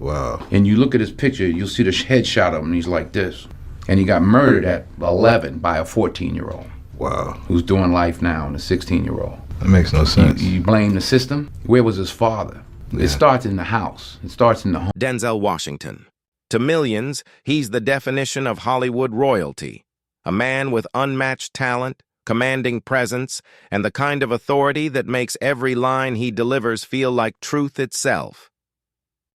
Wow. And you look at his picture, you'll see the headshot of him, and he's like this. And he got murdered at 11 by a 14-year-old. Wow. Who's doing life now, and a 16-year-old. That makes no sense. You blame the system? Where was his father? Yeah. It starts in the house. It starts in the home. Denzel Washington. To millions, he's the definition of Hollywood royalty. A man with unmatched talent, commanding presence, and the kind of authority that makes every line he delivers feel like truth itself.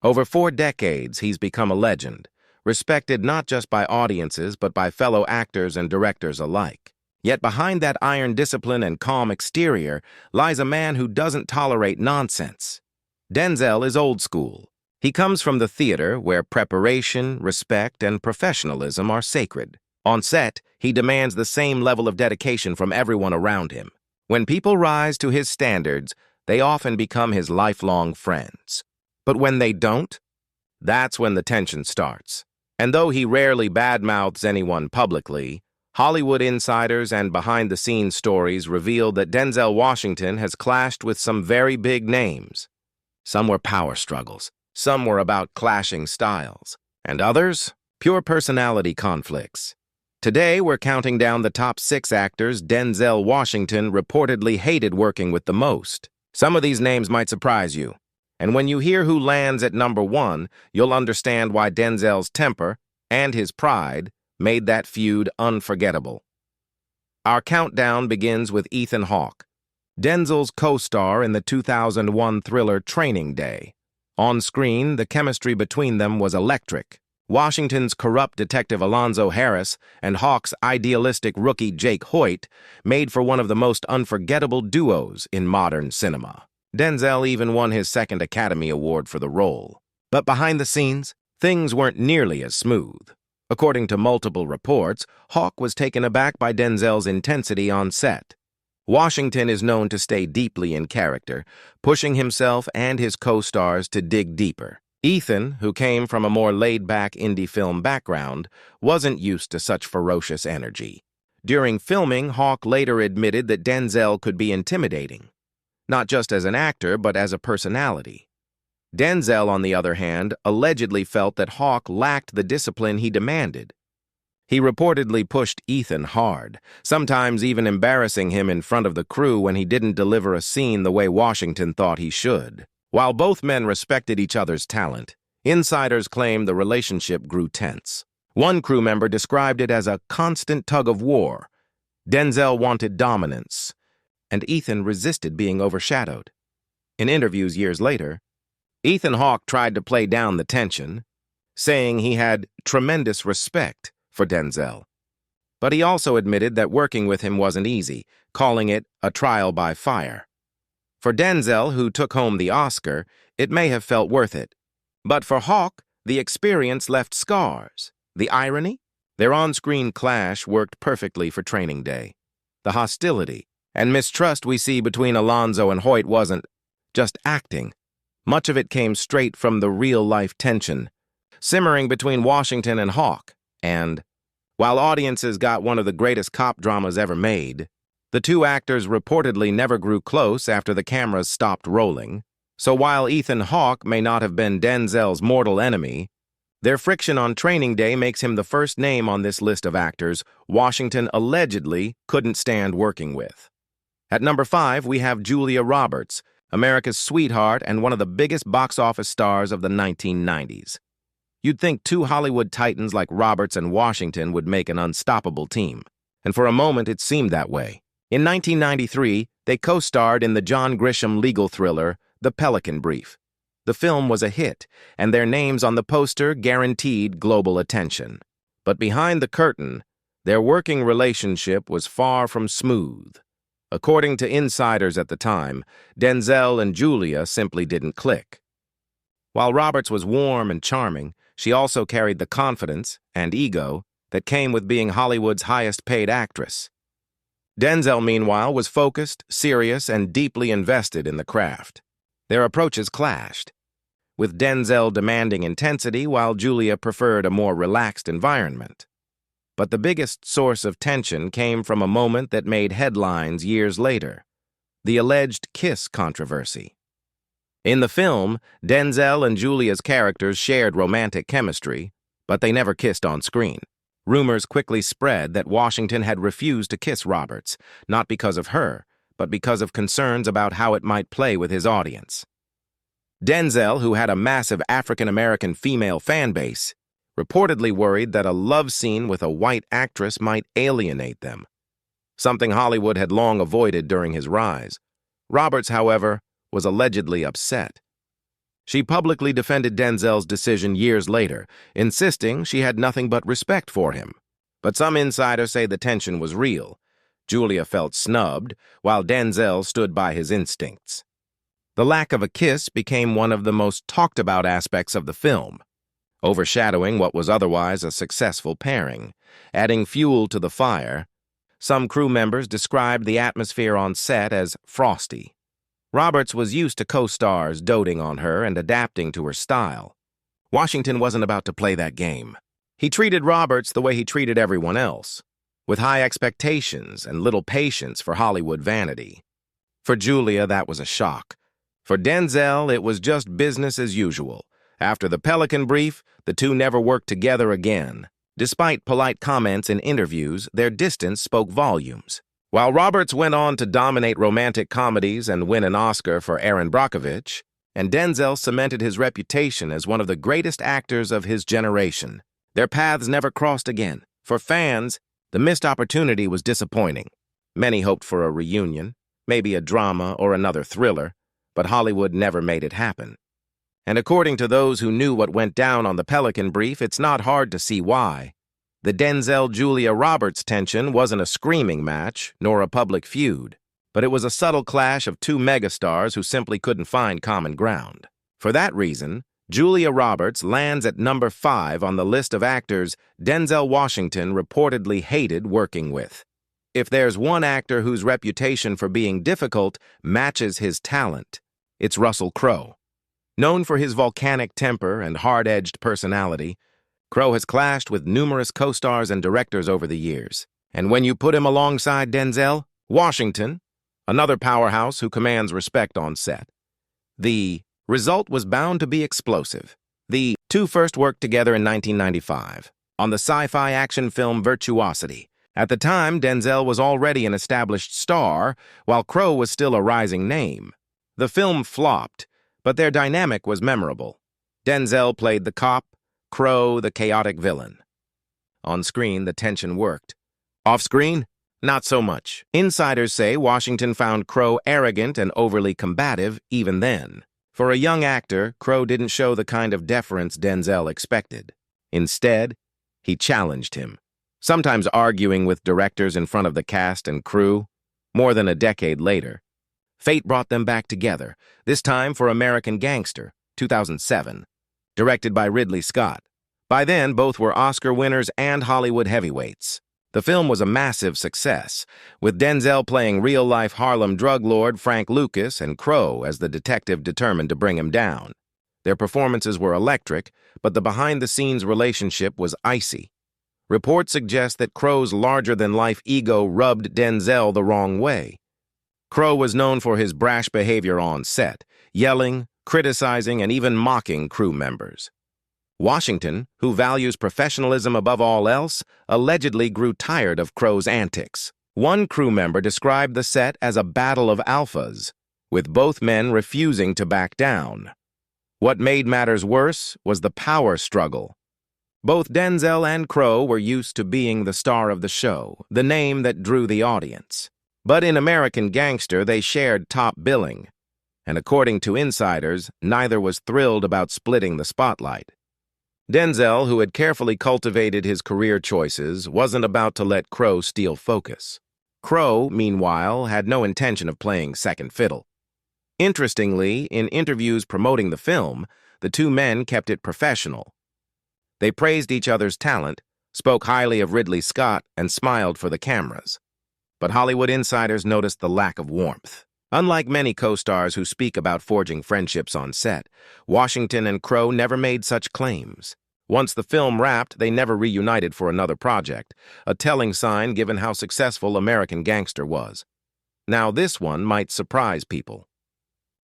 Over 4 decades, he's become a legend, respected not just by audiences but by fellow actors and directors alike. Yet behind that iron discipline and calm exterior lies a man who doesn't tolerate nonsense. Denzel is old school. He comes from the theater where preparation, respect, and professionalism are sacred. On set, he demands the same level of dedication from everyone around him. When people rise to his standards, they often become his lifelong friends. But when they don't, that's when the tension starts. And though he rarely badmouths anyone publicly, Hollywood insiders and behind-the-scenes stories reveal that Denzel Washington has clashed with some very big names. Some were power struggles, some were about clashing styles, and others, pure personality conflicts. Today, we're counting down the top 6 actors Denzel Washington reportedly hated working with the most. Some of these names might surprise you, and when you hear who lands at number 1, you'll understand why Denzel's temper and his pride made that feud unforgettable. Our countdown begins with Ethan Hawke, Denzel's co-star in the 2001 thriller Training Day. On screen, the chemistry between them was electric. Washington's corrupt detective Alonzo Harris and Hawke's idealistic rookie Jake Hoyt made for one of the most unforgettable duos in modern cinema. Denzel even won his 2nd Academy Award for the role. But behind the scenes, things weren't nearly as smooth. According to multiple reports, Hawke was taken aback by Denzel's intensity on set. Washington is known to stay deeply in character, pushing himself and his co-stars to dig deeper. Ethan, who came from a more laid-back indie film background, wasn't used to such ferocious energy. During filming, Hawke later admitted that Denzel could be intimidating, not just as an actor, but as a personality. Denzel, on the other hand, allegedly felt that Hawke lacked the discipline he demanded. He reportedly pushed Ethan hard, sometimes even embarrassing him in front of the crew when he didn't deliver a scene the way Washington thought he should. While both men respected each other's talent, insiders claim the relationship grew tense. One crew member described it as a constant tug-of-war. Denzel wanted dominance, and Ethan resisted being overshadowed. In interviews years later, Ethan Hawke tried to play down the tension, saying he had tremendous respect for Denzel. But he also admitted that working with him wasn't easy, calling it a trial by fire. For Denzel, who took home the Oscar, it may have felt worth it. But for Hawke, the experience left scars. The irony? Their on-screen clash worked perfectly for Training Day. The hostility and mistrust we see between Alonzo and Hoyt wasn't just acting. Much of it came straight from the real-life tension, simmering between Washington and Hawke. And, while audiences got one of the greatest cop dramas ever made, the two actors reportedly never grew close after the cameras stopped rolling. So while Ethan Hawke may not have been Denzel's mortal enemy, their friction on Training Day makes him the first name on this list of actors Washington allegedly couldn't stand working with. At number 5, we have Julia Roberts, America's sweetheart and one of the biggest box office stars of the 1990s. You'd think 2 Hollywood titans like Roberts and Washington would make an unstoppable team, and for a moment it seemed that way. In 1993, they co-starred in the John Grisham legal thriller, The Pelican Brief. The film was a hit, and their names on the poster guaranteed global attention. But behind the curtain, their working relationship was far from smooth. According to insiders at the time, Denzel and Julia simply didn't click. While Roberts was warm and charming, she also carried the confidence and ego that came with being Hollywood's highest-paid actress. Denzel, meanwhile, was focused, serious, and deeply invested in the craft. Their approaches clashed, with Denzel demanding intensity while Julia preferred a more relaxed environment. But the biggest source of tension came from a moment that made headlines years later, the alleged kiss controversy. In the film, Denzel and Julia's characters shared romantic chemistry, but they never kissed on screen. Rumors quickly spread that Washington had refused to kiss Roberts, not because of her, but because of concerns about how it might play with his audience. Denzel, who had a massive African-American female fan base, reportedly worried that a love scene with a white actress might alienate them, something Hollywood had long avoided during his rise. Roberts, however, was allegedly upset. She publicly defended Denzel's decision years later, insisting she had nothing but respect for him. But some insiders say the tension was real. Julia felt snubbed, while Denzel stood by his instincts. The lack of a kiss became one of the most talked-about aspects of the film, overshadowing what was otherwise a successful pairing. Adding fuel to the fire, some crew members described the atmosphere on set as frosty. Roberts was used to co-stars doting on her and adapting to her style. Washington wasn't about to play that game. He treated Roberts the way he treated everyone else, with high expectations and little patience for Hollywood vanity. For Julia, that was a shock. For Denzel, it was just business as usual. After the Pelican Brief, the two never worked together again. Despite polite comments in interviews, their distance spoke volumes. While Roberts went on to dominate romantic comedies and win an Oscar for Erin Brockovich, and Denzel cemented his reputation as one of the greatest actors of his generation, their paths never crossed again. For fans, the missed opportunity was disappointing. Many hoped for a reunion, maybe a drama or another thriller, but Hollywood never made it happen. And according to those who knew what went down on the Pelican Brief, it's not hard to see why. The Denzel-Julia Roberts tension wasn't a screaming match, nor a public feud, but it was a subtle clash of two megastars who simply couldn't find common ground. For that reason, Julia Roberts lands at number 5 on the list of actors Denzel Washington reportedly hated working with. If there's one actor whose reputation for being difficult matches his talent, it's Russell Crowe. Known for his volcanic temper and hard-edged personality, Crowe has clashed with numerous co-stars and directors over the years. And when you put him alongside Denzel, Washington, another powerhouse who commands respect on set, the result was bound to be explosive. The two first worked together in 1995 on the sci-fi action film Virtuosity. At the time, Denzel was already an established star, while Crowe was still a rising name. The film flopped, but their dynamic was memorable. Denzel played the cop, Crowe the chaotic villain. On screen, the tension worked. Off screen, not so much. Insiders say Washington found Crowe arrogant and overly combative even then. For a young actor, Crowe didn't show the kind of deference Denzel expected. Instead, he challenged him, sometimes arguing with directors in front of the cast and crew. More than a decade later, fate brought them back together, this time for American Gangster, 2007, directed by Ridley Scott. By then, both were Oscar winners and Hollywood heavyweights. The film was a massive success, with Denzel playing real-life Harlem drug lord Frank Lucas and Crowe as the detective determined to bring him down. Their performances were electric, but the behind-the-scenes relationship was icy. Reports suggest that Crowe's larger-than-life ego rubbed Denzel the wrong way. Crowe was known for his brash behavior on set, yelling, criticizing, and even mocking crew members. Washington, who values professionalism above all else, allegedly grew tired of Crowe's antics. One crew member described the set as a battle of alphas, with both men refusing to back down. What made matters worse was the power struggle. Both Denzel and Crowe were used to being the star of the show, the name that drew the audience. But in American Gangster, they shared top billing, and according to insiders, neither was thrilled about splitting the spotlight. Denzel, who had carefully cultivated his career choices, wasn't about to let Crowe steal focus. Crowe, meanwhile, had no intention of playing second fiddle. Interestingly, in interviews promoting the film, the two men kept it professional. They praised each other's talent, spoke highly of Ridley Scott, and smiled for the cameras. But Hollywood insiders noticed the lack of warmth. Unlike many co-stars who speak about forging friendships on set, Washington and Crowe never made such claims. Once the film wrapped, they never reunited for another project, a telling sign given how successful American Gangster was. Now this one might surprise people.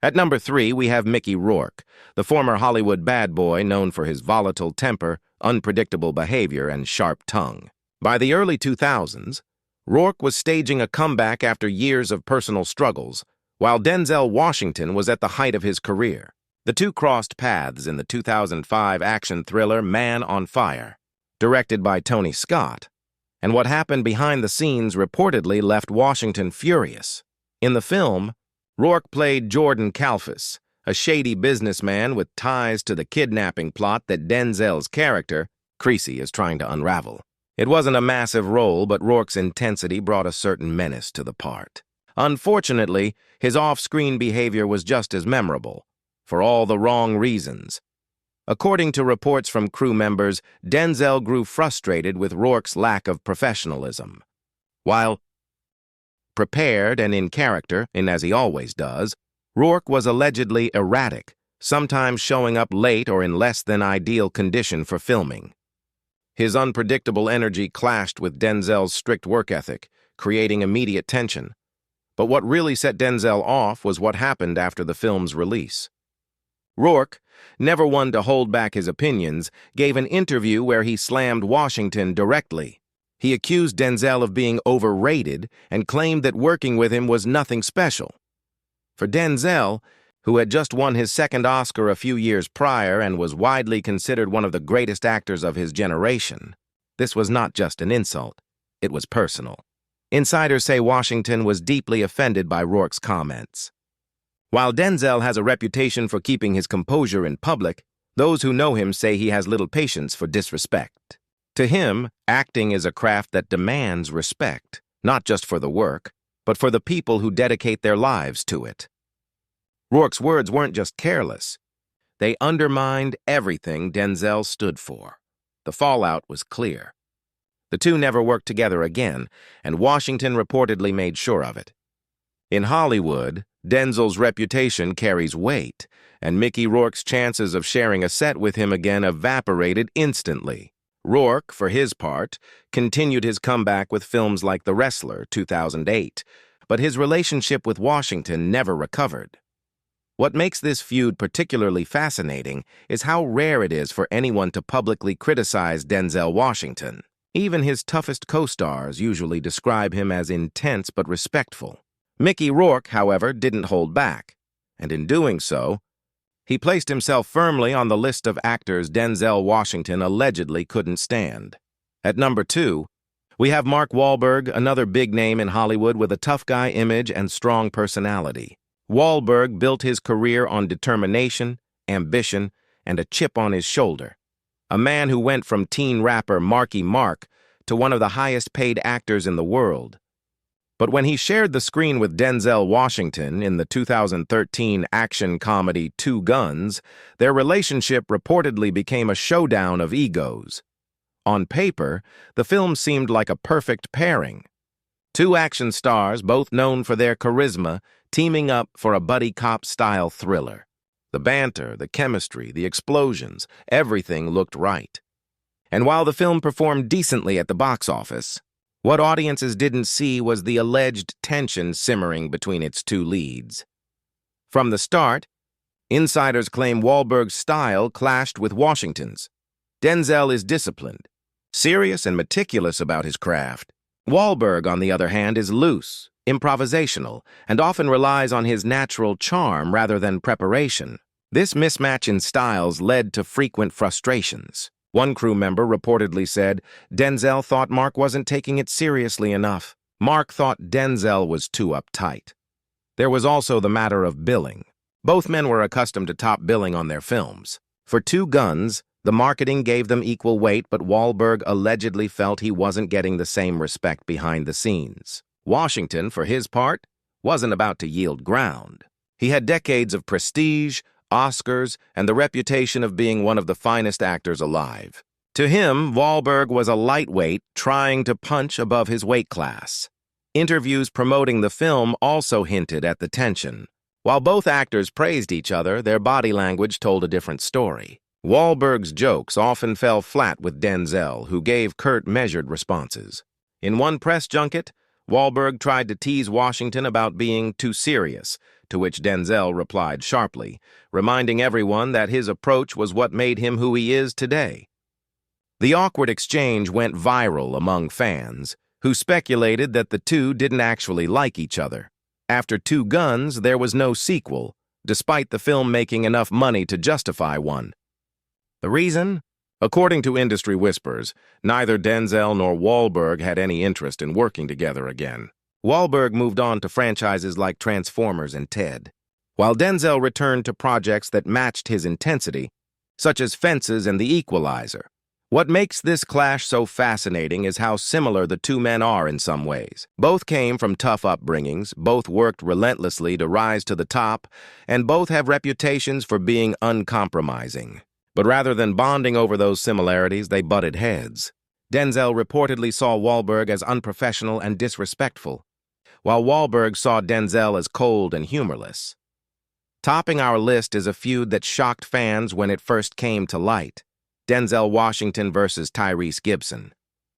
At number 3, we have Mickey Rourke, the former Hollywood bad boy known for his volatile temper, unpredictable behavior, and sharp tongue. By the early 2000s, Rourke was staging a comeback after years of personal struggles, while Denzel Washington was at the height of his career. The two crossed paths in the 2005 action thriller Man on Fire, directed by Tony Scott, and what happened behind the scenes reportedly left Washington furious. In the film, Rourke played Jordan Kalfas, a shady businessman with ties to the kidnapping plot that Denzel's character, Creasy, is trying to unravel. It wasn't a massive role, but Rourke's intensity brought a certain menace to the part. Unfortunately, his off-screen behavior was just as memorable, for all the wrong reasons. According to reports from crew members, Denzel grew frustrated with Rourke's lack of professionalism. While prepared and in character, and as he always does, Rourke was allegedly erratic, sometimes showing up late or in less than ideal condition for filming. His unpredictable energy clashed with Denzel's strict work ethic, creating immediate tension. But what really set Denzel off was what happened after the film's release. Rourke, never one to hold back his opinions, gave an interview where he slammed Washington directly. He accused Denzel of being overrated and claimed that working with him was nothing special. For Denzel, who had just won his second Oscar a few years prior and was widely considered one of the greatest actors of his generation, this was not just an insult, it was personal. Insiders say Washington was deeply offended by Rourke's comments. While Denzel has a reputation for keeping his composure in public, those who know him say he has little patience for disrespect. To him, acting is a craft that demands respect, not just for the work, but for the people who dedicate their lives to it. Rourke's words weren't just careless. They undermined everything Denzel stood for. The fallout was clear. The two never worked together again, and Washington reportedly made sure of it. In Hollywood, Denzel's reputation carries weight, and Mickey Rourke's chances of sharing a set with him again evaporated instantly. Rourke, for his part, continued his comeback with films like The Wrestler, 2008, but his relationship with Washington never recovered. What makes this feud particularly fascinating is how rare it is for anyone to publicly criticize Denzel Washington. Even his toughest co-stars usually describe him as intense but respectful. Mickey Rourke, however, didn't hold back, and in doing so, he placed himself firmly on the list of actors Denzel Washington allegedly couldn't stand. At number 2, we have Mark Wahlberg, another big name in Hollywood with a tough guy image and strong personality. Wahlberg built his career on determination, ambition, and a chip on his shoulder. A man who went from teen rapper Marky Mark to one of the highest-paid actors in the world. But when he shared the screen with Denzel Washington in the 2013 action comedy Two Guns, their relationship reportedly became a showdown of egos. On paper, the film seemed like a perfect pairing. Two action stars, both known for their charisma, teaming up for a buddy cop-style thriller. The banter, the chemistry, the explosions, everything looked right. And while the film performed decently at the box office, what audiences didn't see was the alleged tension simmering between its two leads. From the start, insiders claim Wahlberg's style clashed with Washington's. Denzel is disciplined, serious and meticulous about his craft. Wahlberg, on the other hand, is loose, improvisational, and often relies on his natural charm rather than preparation. This mismatch in styles led to frequent frustrations. One crew member reportedly said Denzel thought Mark wasn't taking it seriously enough. Mark thought Denzel was too uptight. There was also the matter of billing. Both men were accustomed to top billing on their films. For Two Guns, the marketing gave them equal weight, but Wahlberg allegedly felt he wasn't getting the same respect behind the scenes. Washington, for his part, wasn't about to yield ground. He had decades of prestige, Oscars, and the reputation of being one of the finest actors alive. To him, Wahlberg was a lightweight trying to punch above his weight class. Interviews promoting the film also hinted at the tension. While both actors praised each other, their body language told a different story. Wahlberg's jokes often fell flat with Denzel, who gave curt, measured responses. In one press junket, Wahlberg tried to tease Washington about being too serious, to which Denzel replied sharply, reminding everyone that his approach was what made him who he is today. The awkward exchange went viral among fans, who speculated that the two didn't actually like each other. After Two Guns, there was no sequel, despite the film making enough money to justify one. The reason? According to industry whispers, neither Denzel nor Wahlberg had any interest in working together again. Wahlberg moved on to franchises like Transformers and Ted, while Denzel returned to projects that matched his intensity, such as Fences and The Equalizer. What makes this clash so fascinating is how similar the two men are in some ways. Both came from tough upbringings, both worked relentlessly to rise to the top, and both have reputations for being uncompromising. But rather than bonding over those similarities, they butted heads. Denzel reportedly saw Wahlberg as unprofessional and disrespectful, while Wahlberg saw Denzel as cold and humorless. Topping our list is a feud that shocked fans when it first came to light: Denzel Washington versus Tyrese Gibson.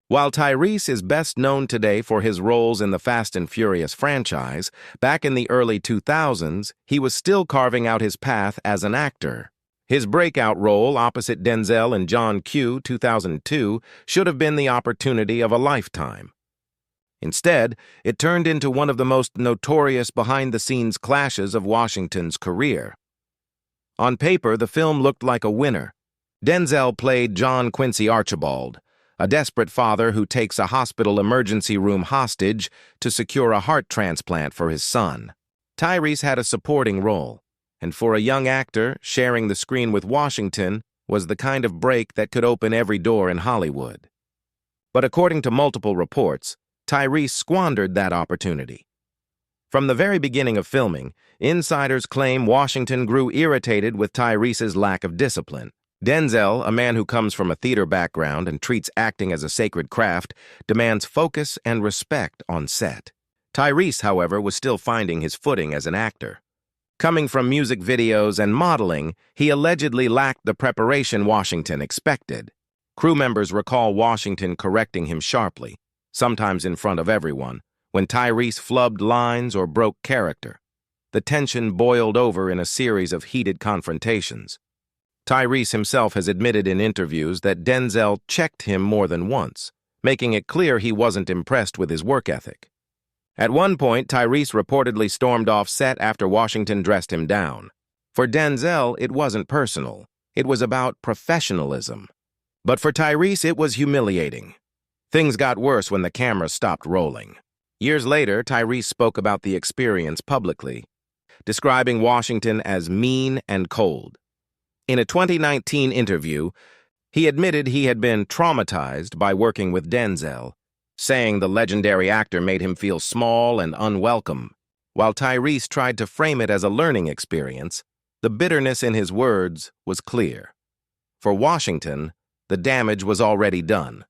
While Tyrese is best known today for his roles in the Fast and Furious franchise, back in the early 2000s, he was still carving out his path as an actor. His breakout role opposite Denzel in John Q. 2002 should have been the opportunity of a lifetime. Instead, it turned into one of the most notorious behind-the-scenes clashes of Washington's career. On paper, the film looked like a winner. Denzel played John Quincy Archibald, a desperate father who takes a hospital emergency room hostage to secure a heart transplant for his son. Tyrese had a supporting role, and for a young actor, sharing the screen with Washington was the kind of break that could open every door in Hollywood. But according to multiple reports, Tyrese squandered that opportunity. From the very beginning of filming, insiders claim Washington grew irritated with Tyrese's lack of discipline. Denzel, a man who comes from a theater background and treats acting as a sacred craft, demands focus and respect on set. Tyrese, however, was still finding his footing as an actor. Coming from music videos and modeling, he allegedly lacked the preparation Washington expected. Crew members recall Washington correcting him sharply, sometimes in front of everyone, when Tyrese flubbed lines or broke character. The tension boiled over in a series of heated confrontations. Tyrese himself has admitted in interviews that Denzel checked him more than once, making it clear he wasn't impressed with his work ethic. At one point, Tyrese reportedly stormed off set after Washington dressed him down. For Denzel, it wasn't personal. It was about professionalism. But for Tyrese, it was humiliating. Things got worse when the camera stopped rolling. Years later, Tyrese spoke about the experience publicly, describing Washington as mean and cold. In a 2019 interview, he admitted he had been traumatized by working with Denzel, saying the legendary actor made him feel small and unwelcome. While Tyrese tried to frame it as a learning experience, the bitterness in his words was clear. For Washington, the damage was already done.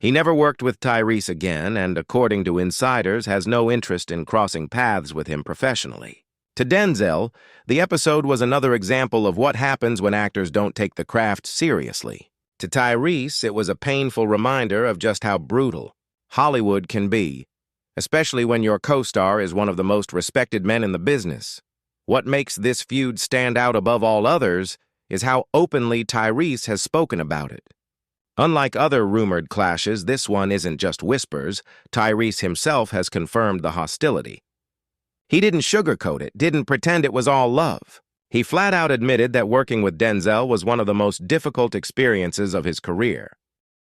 He never worked with Tyrese again and, according to insiders, has no interest in crossing paths with him professionally. To Denzel, the episode was another example of what happens when actors don't take the craft seriously. To Tyrese, it was a painful reminder of just how brutal Hollywood can be, especially when your co-star is one of the most respected men in the business. What makes this feud stand out above all others is how openly Tyrese has spoken about it. Unlike other rumored clashes, this one isn't just whispers. Tyrese himself has confirmed the hostility. He didn't sugarcoat it, didn't pretend it was all love. He flat out admitted that working with Denzel was one of the most difficult experiences of his career.